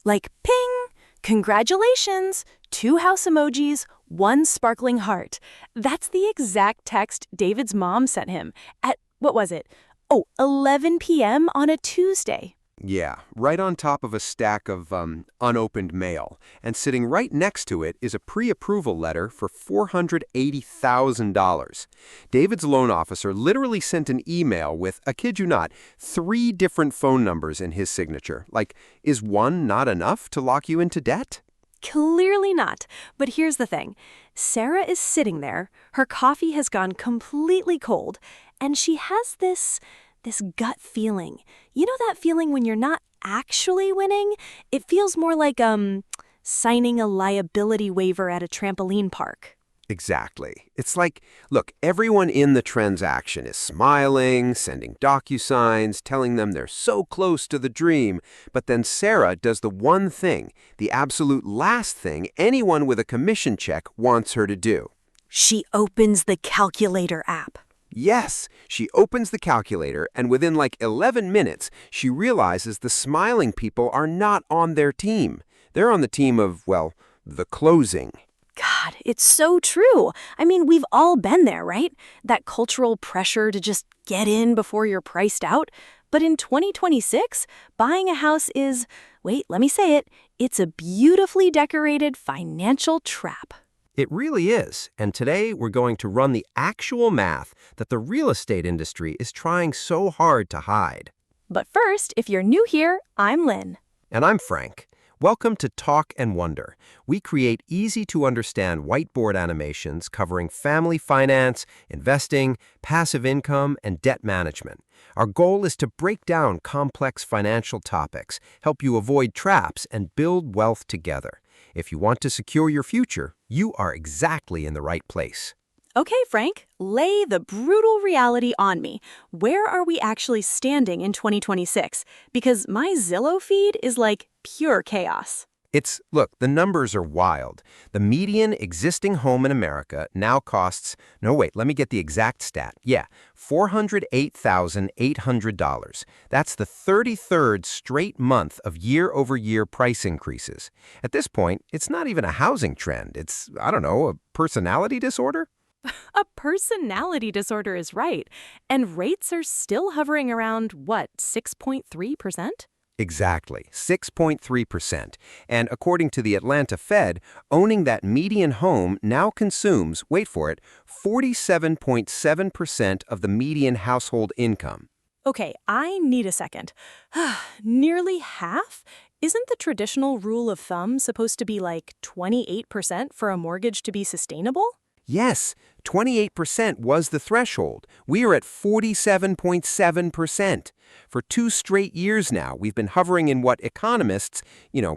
Like ping! Congratulations! 2 house emojis, 1 sparkling heart. That's the exact text David's mom sent him at, what was it? Oh, 11 p.m. on a Tuesday. Yeah, right on top of a stack of unopened mail. And sitting right next to it is a pre-approval letter for $480,000. David's loan officer literally sent an email with, I kid you not, 3 different phone numbers in his signature. Like, is one not enough to lock you into debt? Clearly not. But here's the thing. Sarah is sitting there, her coffee has gone completely cold, and she has this gut feeling. You know that feeling when you're not actually winning? It feels more like, signing a liability waiver at a trampoline park. Exactly. It's like, look, everyone in the transaction is smiling, sending DocuSigns, telling them they're so close to the dream, but then Sarah does the one thing, the absolute last thing anyone with a commission check wants her to do. She opens the calculator app. Yes, she opens the calculator, and within like 11 minutes, she realizes the smiling people are not on their team. They're on the team of, well, the closing. God, it's so true. I mean, we've all been there, right? That cultural pressure to just get in before you're priced out. But in 2026, buying a house is, wait, let me say it, it's a beautifully decorated financial trap. It really is, and today we're going to run the actual math that the real estate industry is trying so hard to hide. But first, if you're new here, I'm Lynn. And I'm Frank. Welcome to Talk and Wonder. We create easy-to-understand whiteboard animations covering family finance, investing, passive income, and debt management. Our goal is to break down complex financial topics, help you avoid traps, and build wealth together. If you want to secure your future, you are exactly in the right place. Okay, Frank, lay the brutal reality on me. Where are we actually standing in 2026? Because my Zillow feed is like pure chaos. Look, the numbers are wild. The median existing home in America now costs, no wait, let me get the exact stat. Yeah, $408,800. That's the 33rd straight month of year-over-year price increases. At this point, it's not even a housing trend. It's, I don't know, a personality disorder? A personality disorder is right. And rates are still hovering around, what, 6.3%? Exactly, 6.3%. And according to the Atlanta Fed, owning that median home now consumes, wait for it, 47.7% of the median household income. Okay, I need a second. Nearly half? Isn't the traditional rule of thumb supposed to be like 28% for a mortgage to be sustainable? Yes, 28% was the threshold. We are at 47.7%. For 2 straight years now, we've been hovering in what economists,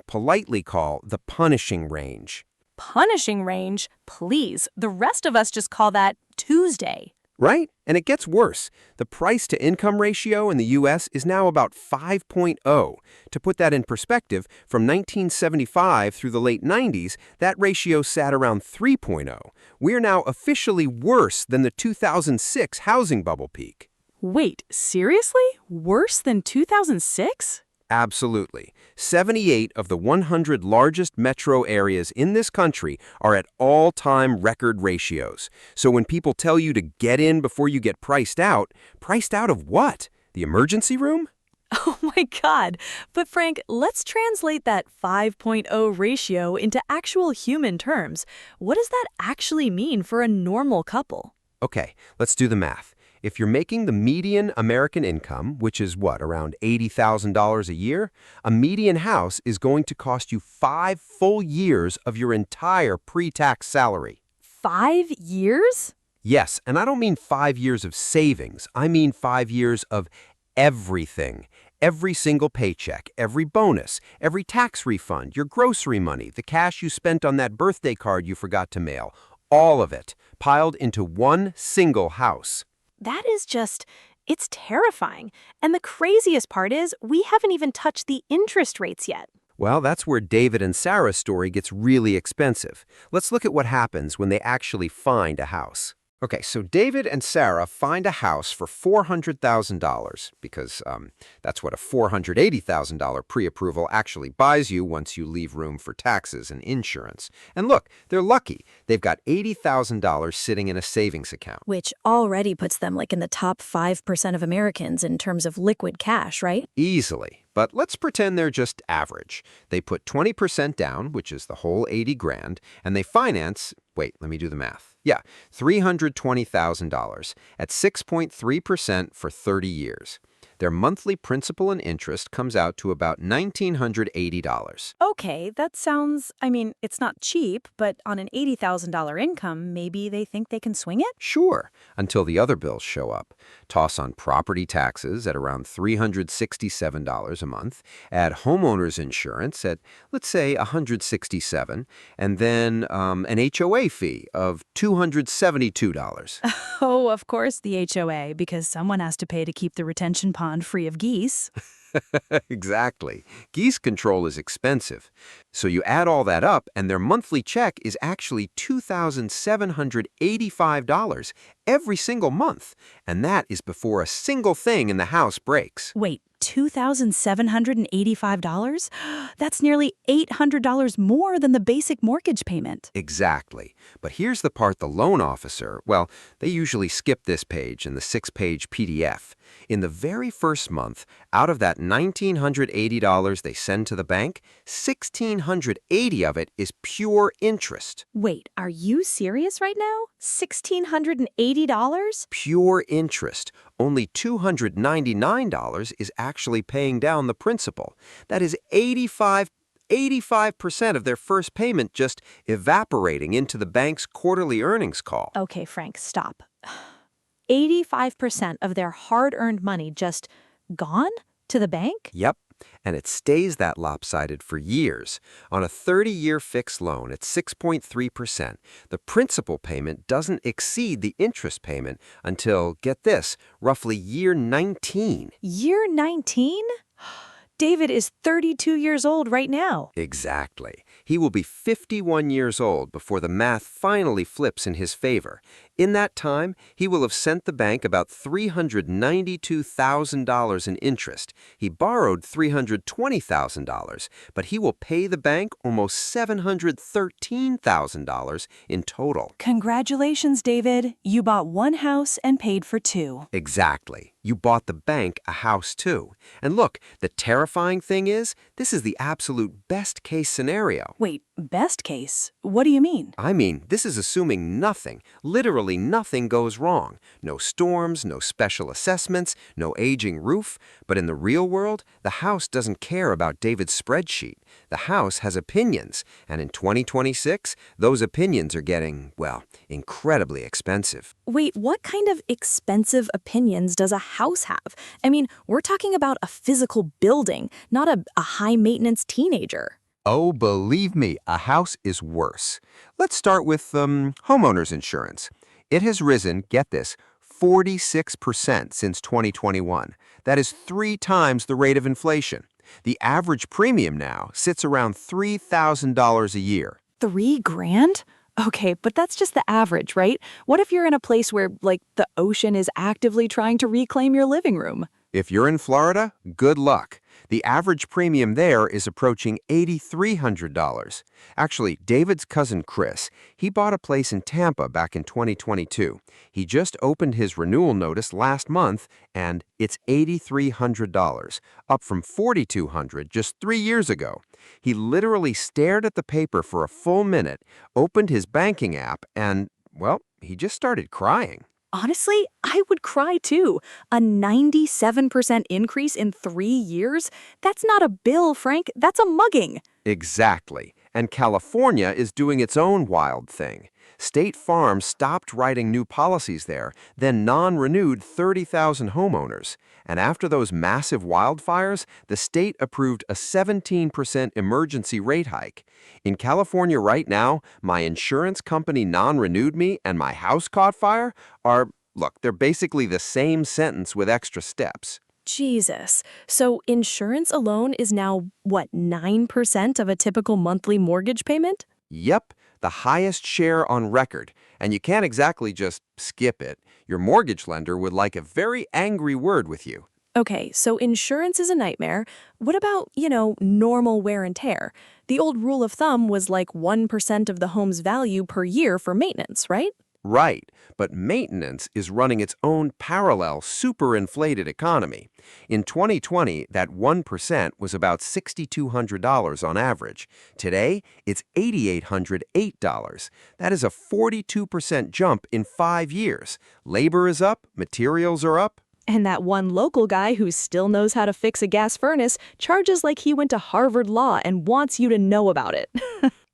politely call the punishing range. Punishing range? Please, the rest of us just call that Tuesday. Right? And it gets worse. The price-to-income ratio in the U.S. is now about 5.0. To put that in perspective, from 1975 through the late 90s, that ratio sat around 3.0. We are now officially worse than the 2006 housing bubble peak. Wait, seriously? Worse than 2006? Absolutely. 78 of the 100 largest metro areas in this country are at all-time record ratios. So when people tell you to get in before you get priced out of what? The emergency room? Oh my God. But Frank, let's translate that 5.0 ratio into actual human terms. What does that actually mean for a normal couple? Okay, let's do the math. If you're making the median American income, which is what, around $80,000 a year, a median house is going to cost you 5 full years of your entire pre-tax salary. 5 years? Yes, and I don't mean 5 years of savings. I mean 5 years of everything. Every single paycheck, every bonus, every tax refund, your grocery money, the cash you spent on that birthday card you forgot to mail, all of it piled into one single house. That is it's terrifying. And the craziest part is we haven't even touched the interest rates yet. Well, that's where David and Sarah's story gets really expensive. Let's look at what happens when they actually find a house. Okay, so David and Sarah find a house for $400,000 because that's what a $480,000 pre-approval actually buys you once you leave room for taxes and insurance. And look, they're lucky. They've got $80,000 sitting in a savings account. Which already puts them like in the top 5% of Americans in terms of liquid cash, right? Easily. But let's pretend they're just average. They put 20% down, which is the whole 80 grand, and they finance, wait, let me do the math. Yeah, $320,000 at 6.3% for 30 years. Their monthly principal and interest comes out to about $1,980. Okay, that sounds, it's not cheap, but on an $80,000 income, maybe they think they can swing it? Sure, until the other bills show up. Toss on property taxes at around $367 a month, add homeowners insurance at, let's say, $167, and then an HOA fee of $272. Oh, of course, the HOA, because someone has to pay to keep the retention pond free of geese. Exactly. Geese control is expensive. So you add all that up, and their monthly check is actually $2,785 every single month. And that is before a single thing in the house breaks. Wait, $2,785? That's nearly $800 more than the basic mortgage payment. Exactly. But here's the part the loan officer, well, they usually skip this page in the 6-page PDF. In the very first month, out of that $1,980 they send to the bank, $1,680 of it is pure interest. Wait, are you serious right now? $1,680? Pure interest. Only $299 is actually paying down the principal. That is 85% of their first payment just evaporating into the bank's quarterly earnings call. Okay, Frank, stop. 85% of their hard-earned money just gone to the bank? Yep, and it stays that lopsided for years. On a 30-year fixed loan at 6.3%, the principal payment doesn't exceed the interest payment until, get this, roughly year 19. Year 19? David is 32 years old right now. Exactly. He will be 51 years old before the math finally flips in his favor. In that time, he will have sent the bank about $392,000 in interest. He borrowed $320,000, but he will pay the bank almost $713,000 in total. Congratulations, David. You bought one house and paid for two. Exactly. You bought the bank a house too. And look, the terrifying thing is, this is the absolute best case scenario. Wait, best case? What do you mean? I mean, this is assuming nothing, literally nothing goes wrong. No storms, no special assessments, no aging roof. But in the real world, the house doesn't care about David's spreadsheet. The house has opinions. And in 2026, those opinions are getting, well, incredibly expensive. Wait, what kind of expensive opinions does a house have? We're talking about a physical building, not a high-maintenance teenager. Oh, believe me, a house is worse. Let's start with homeowners insurance. It has risen, get this, 46% since 2021. That is 3 times the rate of inflation. The average premium now sits around $3,000 a year. $3,000? Okay, but that's just the average, right? What if you're in a place where, the ocean is actively trying to reclaim your living room? If you're in Florida, good luck. The average premium there is approaching $8,300. Actually, David's cousin Chris, he bought a place in Tampa back in 2022. He just opened his renewal notice last month, and it's $8,300, up from $4,200 just 3 years ago. He literally stared at the paper for a full minute, opened his banking app, and, well, he just started crying. Honestly, I would cry too. A 97% increase in 3 years? That's not a bill, Frank. That's a mugging. Exactly. And California is doing its own wild thing. State Farm stopped writing new policies there, then non-renewed 30,000 homeowners. And after those massive wildfires, the state approved a 17% emergency rate hike. In California right now, my insurance company non-renewed me and my house caught fire look, they're basically the same sentence with extra steps. Jesus. So insurance alone is now, 9% of a typical monthly mortgage payment? Yep, the highest share on record. And you can't exactly just skip it. Your mortgage lender would like a very angry word with you. Okay, so insurance is a nightmare. What about, normal wear and tear? The old rule of thumb was like 1% of the home's value per year for maintenance, right? Right, but maintenance is running its own parallel superinflated economy. In 2020, that 1% was about $6,200 on average. Today, it's $8,808. That is a 42% jump in 5 years. Labor is up, materials are up. And that one local guy who still knows how to fix a gas furnace charges like he went to Harvard Law and wants you to know about it.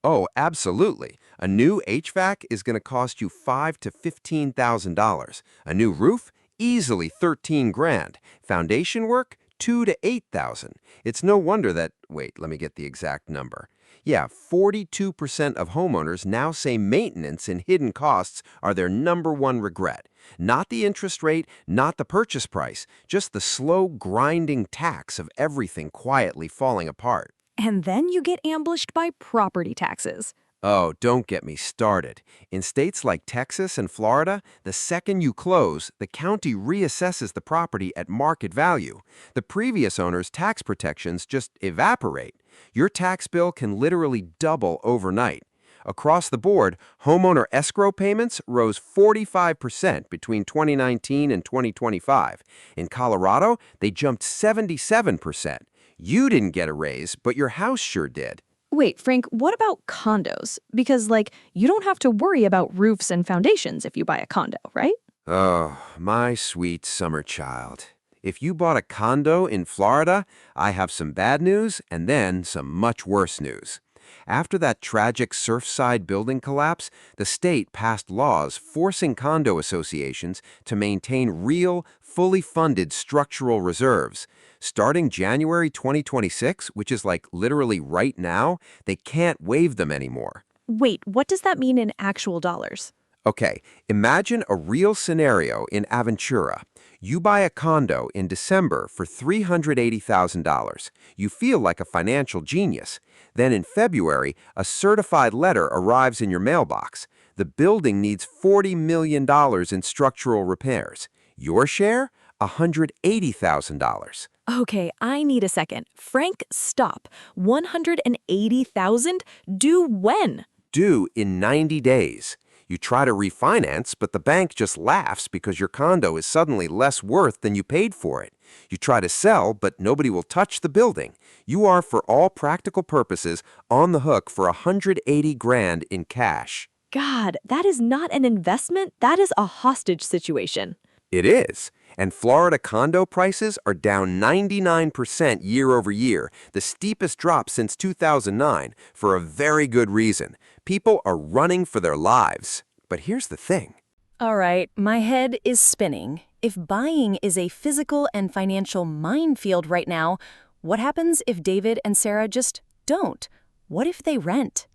Oh, absolutely. A new HVAC is going to cost you $5,000 to $15,000. A new roof, easily 13 grand. Foundation work, 2 to 8,000. It's no wonder that, wait, let me get the exact number. Yeah, 42% of homeowners now say maintenance and hidden costs are their number one regret. Not the interest rate, not the purchase price, just the slow grinding tax of everything quietly falling apart. And then you get ambushed by property taxes. Oh, don't get me started. In states like Texas and Florida, the second you close, the county reassesses the property at market value. The previous owner's tax protections just evaporate. Your tax bill can literally double overnight. Across the board, homeowner escrow payments rose 45% between 2019 and 2025. In Colorado, they jumped 77%. You didn't get a raise, but your house sure did. Wait, Frank, what about condos? Because, you don't have to worry about roofs and foundations if you buy a condo, right? Oh, my sweet summer child. If you bought a condo in Florida, I have some bad news and then some much worse news. After that tragic Surfside building collapse, the state passed laws forcing condo associations to maintain real, fully funded structural reserves. Starting January 2026, which is like literally right now, they can't waive them anymore. Wait, what does that mean in actual dollars? Okay, imagine a real scenario in Aventura. You buy a condo in December for $380,000. You feel like a financial genius. Then in February, a certified letter arrives in your mailbox. The building needs $40 million in structural repairs. Your share? $180,000. Okay, I need a second. Frank, stop. 180,000? Due when? Due in 90 days. You try to refinance, but the bank just laughs because your condo is suddenly less worth than you paid for it. You try to sell, but nobody will touch the building. You are, for all practical purposes, on the hook for 180 grand in cash. God, that is not an investment. That is a hostage situation. It is. And Florida condo prices are down 99% year over year, the steepest drop since 2009, for a very good reason. People are running for their lives. But here's the thing. All right, my head is spinning. If buying is a physical and financial minefield right now, what happens if David and Sarah just don't? What if they rent?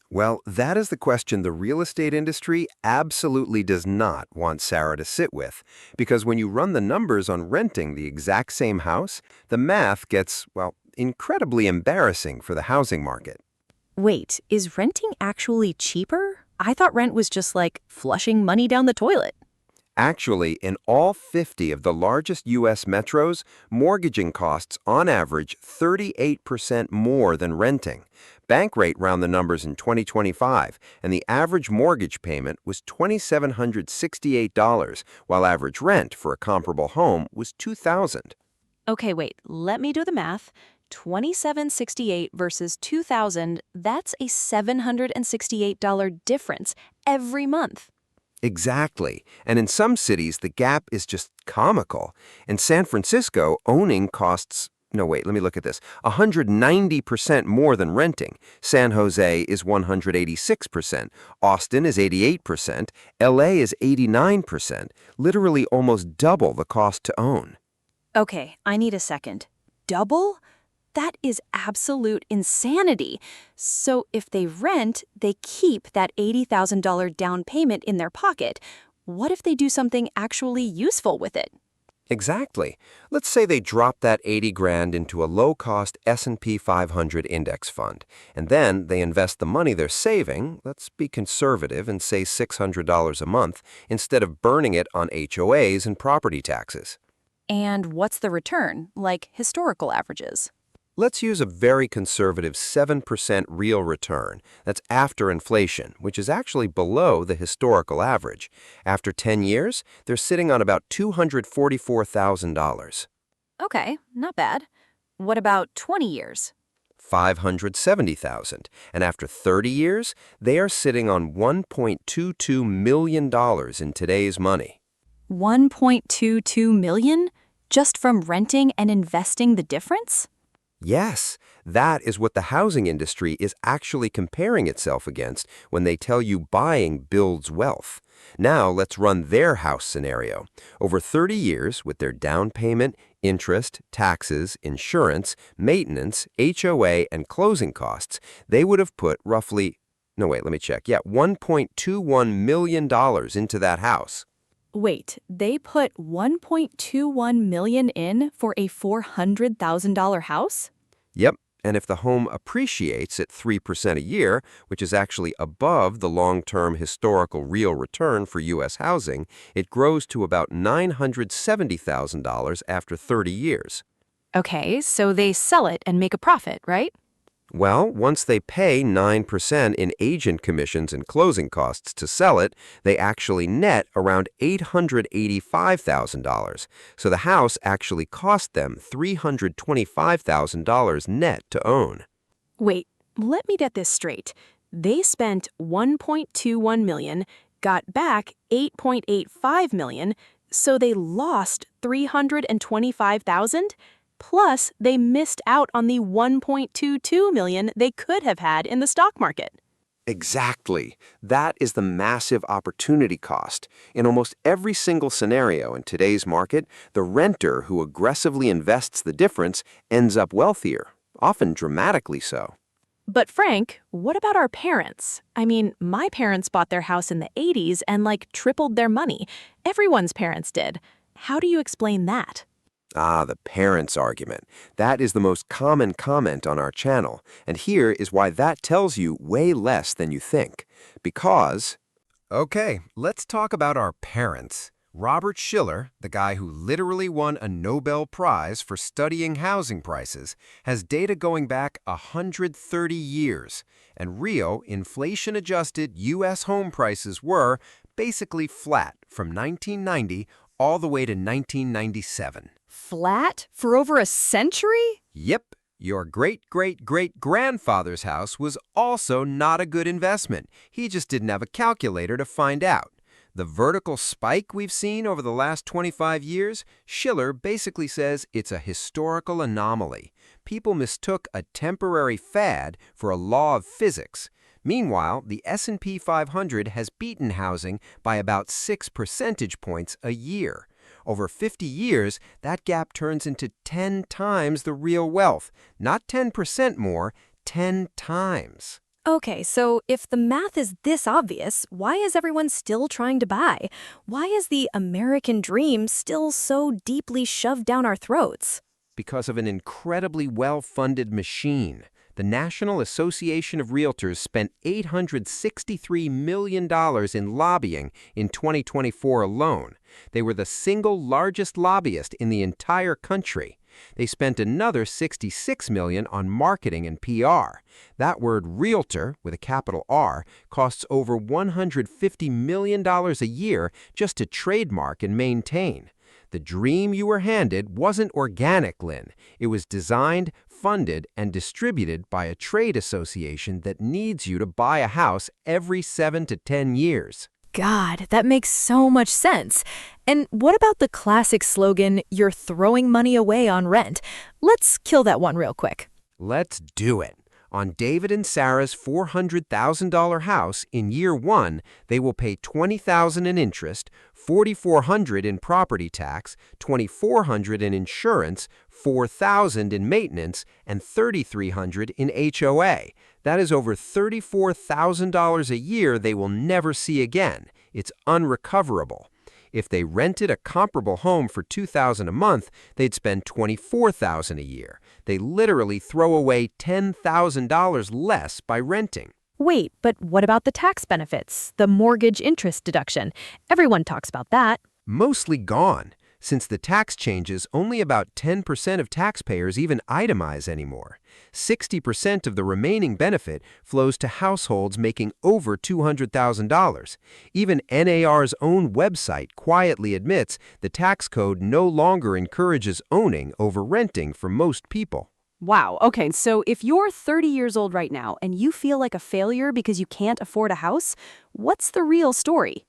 Well, that is the question the real estate industry absolutely does not want Sarah to sit with. Because when you run the numbers on renting the exact same house, the math gets, well, incredibly embarrassing for the housing market. Wait, is renting actually cheaper? I thought rent was just like flushing money down the toilet. Actually, in all 50 of the largest U.S. metros, mortgaging costs on average 38% more than renting. Bankrate round the numbers in 2025, and the average mortgage payment was $2,768, while average rent for a comparable home was $2,000. Okay, wait, let me do the math. 2768 versus 2000, that's a $768 difference every month. Exactly. And in some cities, the gap is just comical. In San Francisco, owning costs, no, wait, let me look at this, 190% more than renting. San Jose is 186%. Austin is 88%. LA is 89%. Literally almost double the cost to own. Okay, I need a second. Double? That is absolute insanity. So if they rent, they keep that $80,000 down payment in their pocket. What if they do something actually useful with it? Exactly. Let's say they drop that 80 grand into a low-cost S&P 500 index fund, and then they invest the money they're saving, let's be conservative and say $600 a month, instead of burning it on HOAs and property taxes. And what's the return, like historical averages? Let's use a very conservative 7% real return. That's after inflation, which is actually below the historical average. After 10 years, they're sitting on about $244,000. Okay, not bad. What about 20 years? 570,000. And after 30 years, they are sitting on $1.22 million in today's money. 1.22 million? Just from renting and investing the difference? Yes, that is what the housing industry is actually comparing itself against when they tell you buying builds wealth. Now let's run their house scenario. Over 30 years, with their down payment, interest, taxes, insurance, maintenance, HOA, and closing costs, they would have put roughly, no wait, let me check, $1.21 million into that house. Wait, they put 1.21 million in for a $400,000 house? Yep, and if the home appreciates at 3% a year, which is actually above the long-term historical real return for U.S. housing, it grows to about $970,000 after 30 years. Okay, so they sell it and make a profit, right? Well, once they pay 9% in agent commissions and closing costs to sell it, they actually net around $885,000. So the house actually cost them $325,000 net to own. Wait, let me get this straight. They spent 1.21 million, got back 8.85 million, so they lost 325,000? Plus, they missed out on the 1.22 million they could have had in the stock market. Exactly. That is the massive opportunity cost. In almost every single scenario in today's market, the renter who aggressively invests the difference ends up wealthier, often dramatically so. But Frank, what about our parents? I mean, my parents bought their house in the 80s and tripled their money. Everyone's parents did. How do you explain that? Ah, the parents argument. That is the most common comment on our channel, and here is why that tells you way less than you think. Because... Okay, let's talk about our parents. Robert Shiller, the guy who literally won a Nobel Prize for studying housing prices, has data going back 130 years, and real, inflation-adjusted U.S. home prices were basically flat from 1990 all the way to 1997. Flat? For over a century? Yep, your great-great-great-grandfather's house was also not a good investment. He just didn't have a calculator to find out. The vertical spike we've seen over the last 25 years, Shiller basically says it's a historical anomaly. People mistook a temporary fad for a law of physics. Meanwhile, the S&P 500 has beaten housing by about 6 percentage points a year. Over 50 years, that gap turns into 10 times the real wealth. Not 10% more, 10 times. Okay, so if the math is this obvious, why is everyone still trying to buy? Why is the American dream still so deeply shoved down our throats? Because of an incredibly well-funded machine. The National Association of Realtors spent $863 million in lobbying in 2024 alone. They were the single largest lobbyist in the entire country. They spent another $66 million on marketing and PR. That word realtor, with a capital R, costs over $150 million a year just to trademark and maintain. The dream you were handed wasn't organic, Lynn. It was designed, funded, and distributed by a trade association that needs you to buy a house every 7 to 10 years. God, that makes so much sense. And what about the classic slogan, "You're throwing money away on rent"? Let's kill that one real quick. Let's do it. On David and Sarah's $400,000 house, in year 1, they will pay $20,000 in interest, $4,400 in property tax, $2,400 in insurance, $4,000 in maintenance, and $3,300 in HOA. That is over $34,000 a year they will never see again. It's unrecoverable. If they rented a comparable home for $2,000 a month, they'd spend $24,000 a year. They literally throw away $10,000 less by renting. Wait, but what about the tax benefits? The mortgage interest deduction? Everyone talks about that. Mostly gone. Since the tax changes, only about 10% of taxpayers even itemize anymore. 60% of the remaining benefit flows to households making over $200,000. Even NAR's own website quietly admits the tax code no longer encourages owning over renting for most people. Wow, okay, so if you're 30 years old right now and you feel like a failure because you can't afford a house, what's the real story?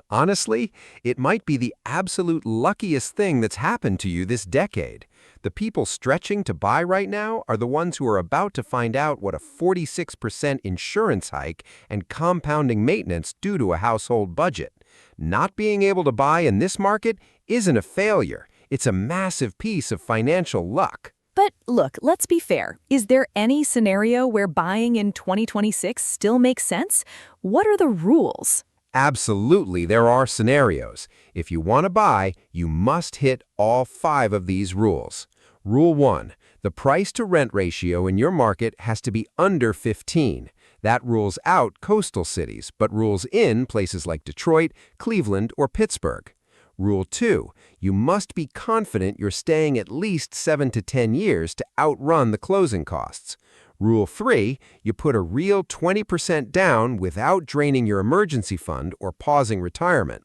Honestly, it might be the absolute luckiest thing that's happened to you this decade. The people stretching to buy right now are the ones who are about to find out what a 46% insurance hike and compounding maintenance do to a household budget. Not being able to buy in this market isn't a failure. It's a massive piece of financial luck. But look, let's be fair. Is there any scenario where buying in 2026 still makes sense? What are the rules? Absolutely, there are scenarios. If you want to buy, you must hit all 5 of these rules. Rule 1. The price-to-rent ratio in your market has to be under 15. That rules out coastal cities, but rules in places like Detroit, Cleveland, or Pittsburgh. Rule 2. You must be confident you're staying at least 7 to 10 years to outrun the closing costs. Rule 3, you put a real 20% down without draining your emergency fund or pausing retirement.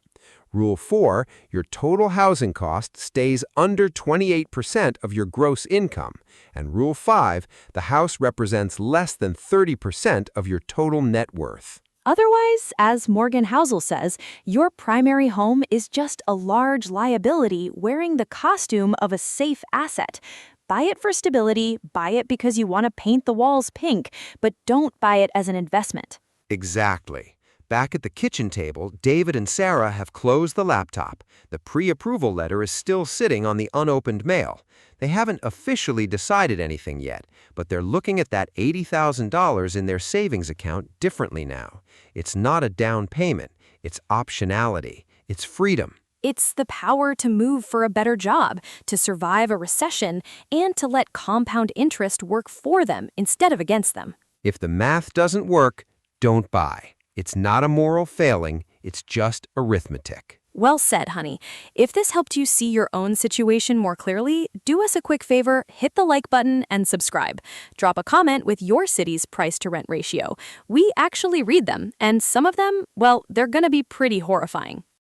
Rule 4, your total housing cost stays under 28% of your gross income. And Rule 5, the house represents less than 30% of your total net worth. Otherwise, as Morgan Housel says, your primary home is just a large liability wearing the costume of a safe asset. Buy it for stability, buy it because you want to paint the walls pink, but don't buy it as an investment. Exactly. Back at the kitchen table, David and Sarah have closed the laptop. The pre-approval letter is still sitting on the unopened mail. They haven't officially decided anything yet, but they're looking at that $80,000 in their savings account differently now. It's not a down payment. It's optionality. It's freedom. It's the power to move for a better job, to survive a recession, and to let compound interest work for them instead of against them. If the math doesn't work, don't buy. It's not a moral failing, it's just arithmetic. Well said, honey. If this helped you see your own situation more clearly, do us a quick favor, hit the like button and subscribe. Drop a comment with your city's price-to-rent ratio. We actually read them, and some of them, well, they're going to be pretty horrifying.